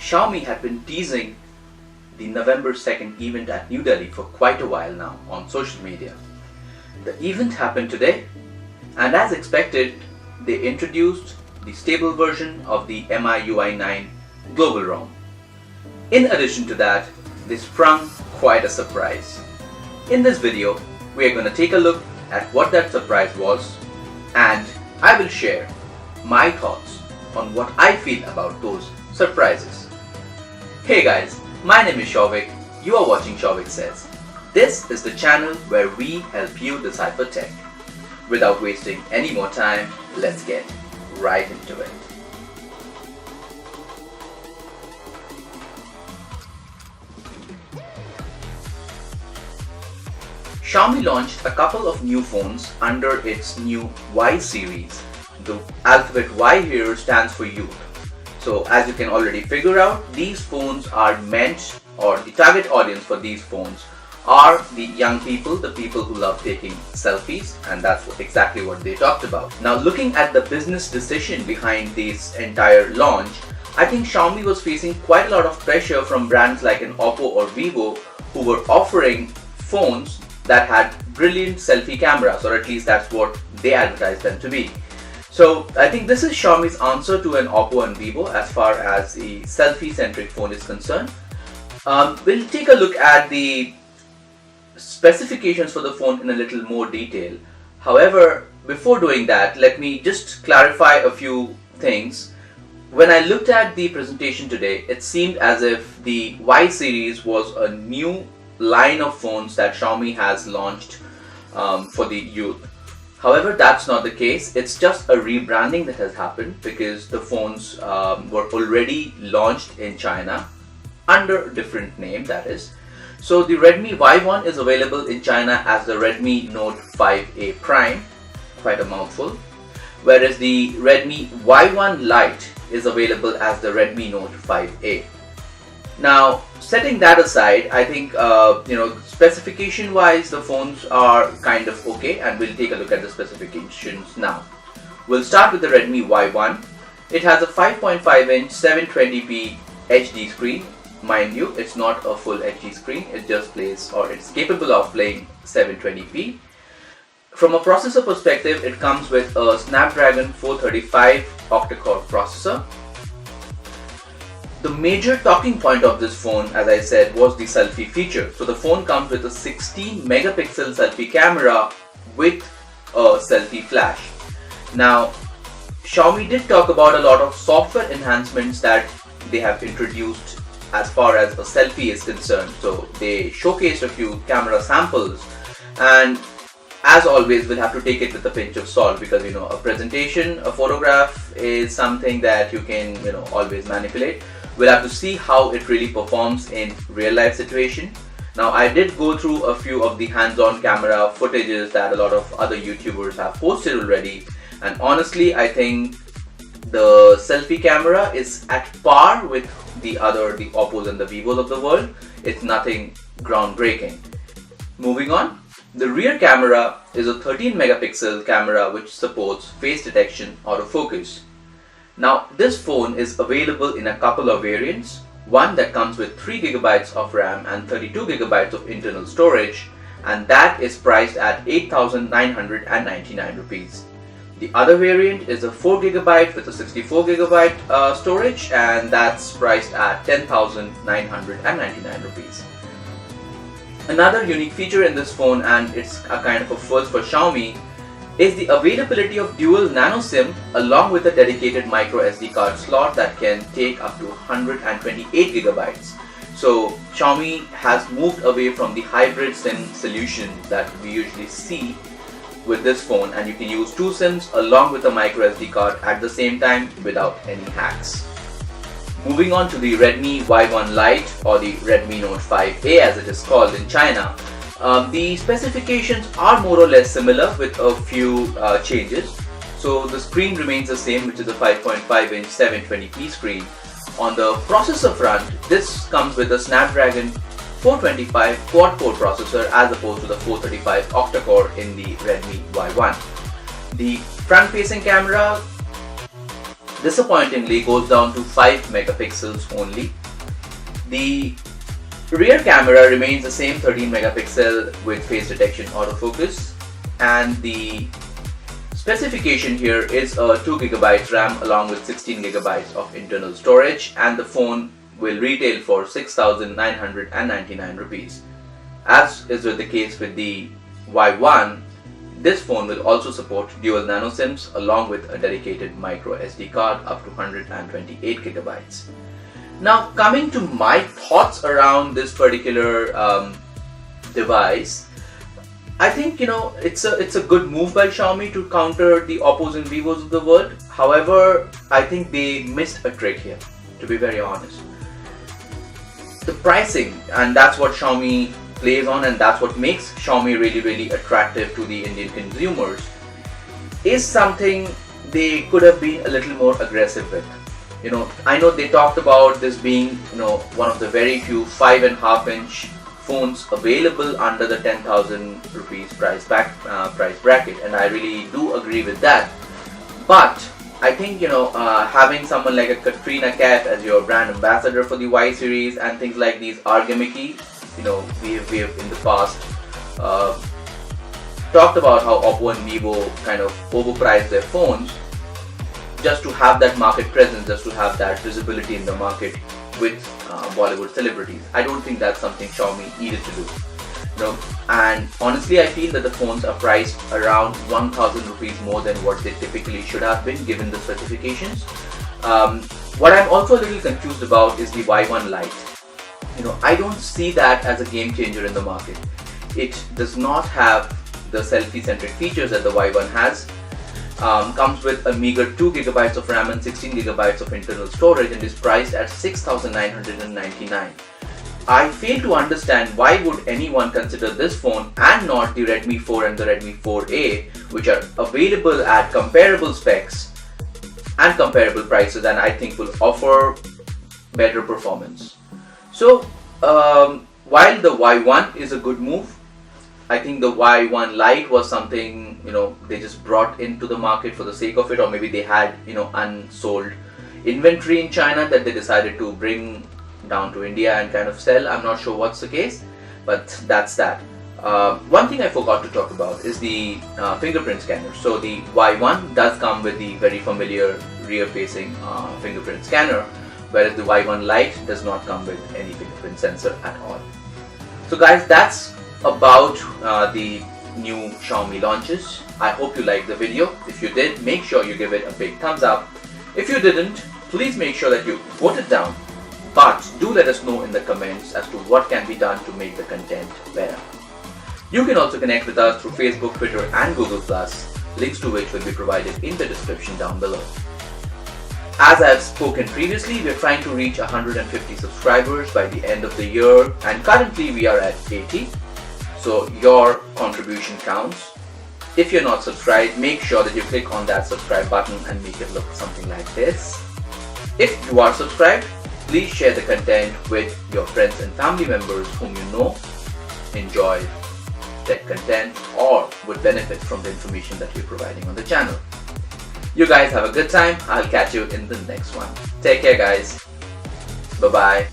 Xiaomi had been teasing the November 2nd event at New Delhi for quite a while now on social media. The event happened today, and as expected, they introduced the stable version of the MIUI 9 global ROM. In addition to that, they sprung quite a surprise. In this video, we are going to take a look at what that surprise was, and I will share my thoughts on what I feel about those surprises. Hey guys, my name is Souvik. You are watching Souvik Says. This is the channel where we help you decipher tech. Without wasting any more time, let's get right into it. Xiaomi launched a couple of new phones under its new Y series. The alphabet Y here stands for youth. So as you can already figure out, these phones are meant, or the target audience for these phones are the young people, the people who love taking selfies, and that's exactly what they talked about. Now looking at the business decision behind this entire launch, I think Xiaomi was facing quite a lot of pressure from brands like an Oppo or Vivo who were offering phones that had brilliant selfie cameras, or at least that's what they advertised them to be. So I think this is Xiaomi's answer to an Oppo and Vivo as far as the selfie-centric phone is concerned. We'll take a look at the specifications for the phone in a little more detail. However, before doing that, let me just clarify a few things. When I looked at the presentation today, it seemed as if the Y series was a new line of phones that Xiaomi has launched for the youth. However, that's not the case. It's just a rebranding that has happened because the phones were already launched in China under a different name, that is. So the Redmi Y1 is available in China as the Redmi Note 5A Prime, quite a mouthful, whereas the Redmi Y1 Lite is available as the Redmi Note 5A. Now, setting that aside, I think specification wise the phones are kind of okay, and we'll take a look at the specifications now. We'll start with the Redmi Y1. It has a 5.5-inch 720p HD screen. Mind you, it's not a full HD screen, it just plays, or it's capable of playing 720p. From a processor perspective, it comes with a Snapdragon 435 octa-core processor. The major talking point of this phone, as I said, was the selfie feature. So the phone comes with a 16 megapixel selfie camera with a selfie flash. Now, Xiaomi did talk about a lot of software enhancements that they have introduced as far as a selfie is concerned. So they showcased a few camera samples, and as always, we'll have to take it with a pinch of salt because a presentation, a photograph is something that you can always manipulate. We'll have to see how it really performs in real life situation. Now I did go through a few of the hands-on camera footages that a lot of other YouTubers have posted already, and honestly I think the selfie camera is at par with the Oppos and the Vivos of the world. It's nothing groundbreaking. Moving on, the rear camera is a 13 megapixel camera which supports face detection autofocus. Now this phone is available in a couple of variants, one that comes with 3GB of RAM and 32GB of internal storage, and that is priced at 8,999 rupees. The other variant is a 4GB with a 64GB storage, and that's priced at 10,999 rupees. Another unique feature in this phone, and it's a kind of a first for Xiaomi, is the availability of dual nano SIM along with a dedicated micro SD card slot that can take up to 128GB. So Xiaomi has moved away from the hybrid SIM solution that we usually see with this phone, and you can use two SIMs along with a micro SD card at the same time without any hacks. Moving on to the Redmi Y1 Lite, or the Redmi Note 5A as it is called in China. The specifications are more or less similar with a few changes. So the screen remains the same, which is a 5.5-inch 720p screen. On the processor front, this comes with a Snapdragon 425 quad-core processor as opposed to the 435 octa-core in the Redmi Y1. The front-facing camera disappointingly goes down to 5 megapixels only. The rear camera remains the same 13 megapixel with face detection autofocus, and the specification here is a 2 GB RAM along with 16 GB of internal storage, and the phone will retail for 6,999 rupees. As is with the case with the Y1, this phone will also support dual nano SIMs along with a dedicated micro SD card up to 128 GB. Now, coming to my thoughts around this particular device, I think it's a good move by Xiaomi to counter the Oppos and Vivos of the world. However, I think they missed a trick here, to be very honest. The pricing, and that's what Xiaomi plays on, and that's what makes Xiaomi really attractive to the Indian consumers, is something they could have been a little more aggressive with. I know they talked about this being one of the very few 5.5-inch phones available under the 10,000 rupees price bracket, and I really do agree with that. But I think having someone like a Katrina Kaif as your brand ambassador for the Y series and things like these are gimmicky. We have in the past talked about how Oppo and Vivo kind of overpriced their phones just to have that market presence, just to have that visibility in the market with Bollywood celebrities. I don't think that's something Xiaomi needed to do. And honestly, I feel that the phones are priced around 1,000 rupees more than what they typically should have been given the specifications. What I'm also a little confused about is the Y1 Lite. I don't see that as a game changer in the market. It does not have the selfie-centric features that the Y1 has. Comes with a meager 2 GB of RAM and 16 GB of internal storage and is priced at 6,999. I fail to understand why would anyone consider this phone and not the Redmi 4 and the Redmi 4A, which are available at comparable specs and comparable prices, and I think will offer better performance. So while the Y1 is a good move, I think the Y1 Lite was something they just brought into the market for the sake of it, or maybe they had unsold inventory in China that they decided to bring down to India and kind of sell. I'm not sure what's the case, but that's that. One thing I forgot to talk about is the fingerprint scanner. So the Y1 does come with the very familiar rear-facing fingerprint scanner, whereas the Y1 Lite does not come with any fingerprint sensor at all. So guys, that's about the new Xiaomi launches. I hope you liked the video. If you did, make sure you give it a big thumbs up. If you didn't, please make sure that you vote it down. But do let us know in the comments as to what can be done to make the content better. You can also connect with us through Facebook, Twitter and Google+, links to which will be provided in the description down below. As I have spoken previously, we are trying to reach 150 subscribers by the end of the year, and currently we are at 80. So your contribution counts. If you're not subscribed, make sure that you click on that subscribe button and make it look something like this. If you are subscribed, please share the content with your friends and family members whom you know enjoy tech content or would benefit from the information that we're providing on the channel. You guys have a good time. I'll catch you in the next one. Take care, guys. Bye-bye.